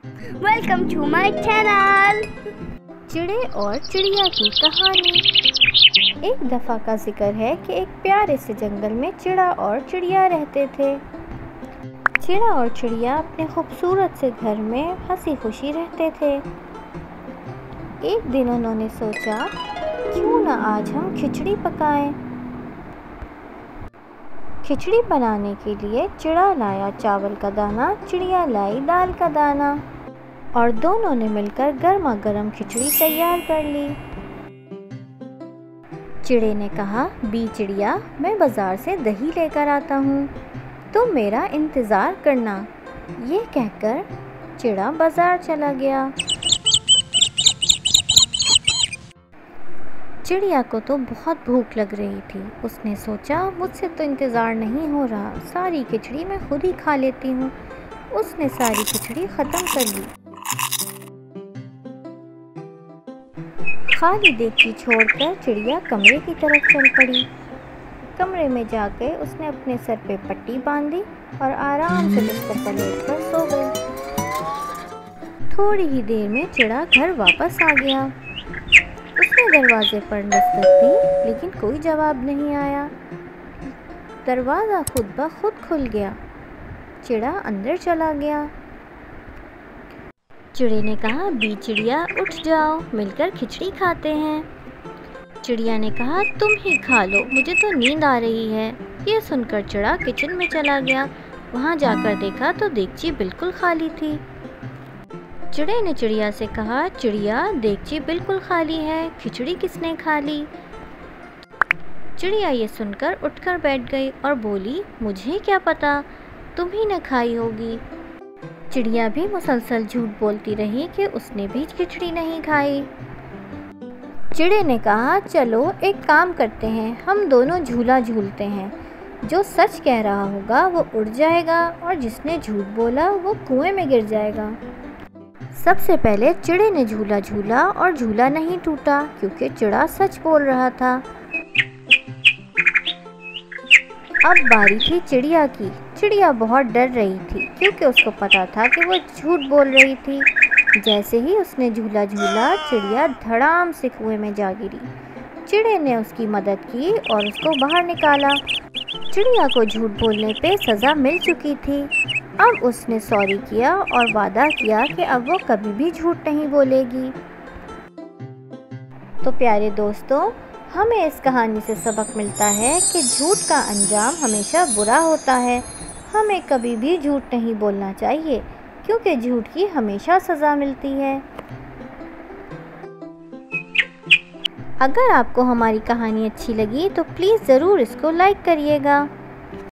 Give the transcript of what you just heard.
Welcome to my channel. चिड़े और चिड़िया की कहानी। एक दफ़ा का जिक्र है कि एक प्यारे से जंगल में चिड़ा और चिड़िया रहते थे। चिड़ा और चिड़िया अपने खूबसूरत से घर में हंसी खुशी रहते थे। एक दिन उन्होंने सोचा, क्यों ना आज हम खिचड़ी पकाएं। खिचड़ी बनाने के लिए चिड़ा लाया चावल का दाना, चिड़िया लाई दाल का दाना और दोनों ने मिलकर गर्मा गर्म खिचड़ी तैयार कर ली। चिड़े ने कहा, बी चिड़िया, मैं बाज़ार से दही लेकर आता हूँ, तुम मेरा इंतज़ार करना। ये कहकर चिड़ा बाज़ार चला गया। चिड़िया को तो बहुत भूख लग रही थी। उसने सोचा, मुझसे तो इंतज़ार नहीं हो रहा, सारी खिचड़ी मैं खुद ही खा लेती हूँ। उसने सारी खिचड़ी ख़त्म कर ली। खाली देगची छोड़कर चिड़िया कमरे की तरफ चल पड़ी। कमरे में जाकर उसने अपने सर पे पट्टी बांधी और आराम से बिस्तर पर लेटकर सो गई। थोड़ी ही देर में चिड़ा घर वापस आ गया। उसने दरवाजे पर दस्तक दी, लेकिन कोई जवाब नहीं आया। दरवाज़ा खुद ब खुद खुल गया। चिड़ा अंदर चला गया। चिड़े ने कहा, बी चिड़िया, उठ जाओ, मिलकर खिचड़ी खाते हैं। चिड़िया ने कहा, तुम ही खा लो, मुझे तो नींद आ रही है। ये सुनकर चिड़ा किचन में चला गया। वहाँ जाकर देखा तो देगची बिल्कुल खाली थी। चिड़े ने चिड़िया से कहा, चिड़िया, देगची बिल्कुल खाली है, खिचड़ी किसने खा ली? चिड़िया ये सुनकर उठकर बैठ गई और बोली, मुझे क्या पता, तुम ही ने खाई होगी। चिड़िया भी मुसलसल झूठ बोलती रही कि उसने भी खिचड़ी नहीं खाई। चिड़े ने कहा, चलो एक काम करते हैं, हम दोनों झूला झूलते हैं। जो सच कह रहा होगा वो उड़ जाएगा और जिसने झूठ बोला वो कुएं में गिर जाएगा। सबसे पहले चिड़े ने झूला झूला और झूला नहीं टूटा, क्योंकि चिड़ा सच बोल रहा था। अब बारी थी चिड़िया की। चिड़िया बहुत डर रही थी, क्योंकि उसको पता था कि वो झूठ बोल रही थी। जैसे ही उसने झूला झूला, चिड़िया धड़ाम से कुएं में जा गिरी। चिड़े ने उसकी मदद की और उसको बाहर निकाला। चिड़िया को झूठ बोलने पे सज़ा मिल चुकी थी। अब उसने सॉरी किया और वादा किया कि अब वो कभी भी झूठ नहीं बोलेगी। तो प्यारे दोस्तों, हमें इस कहानी से सबक मिलता है कि झूठ का अंजाम हमेशा बुरा होता है। हमें कभी भी झूठ नहीं बोलना चाहिए, क्योंकि झूठ की हमेशा सज़ा मिलती है। अगर आपको हमारी कहानी अच्छी लगी तो प्लीज़ ज़रूर इसको लाइक करिएगा।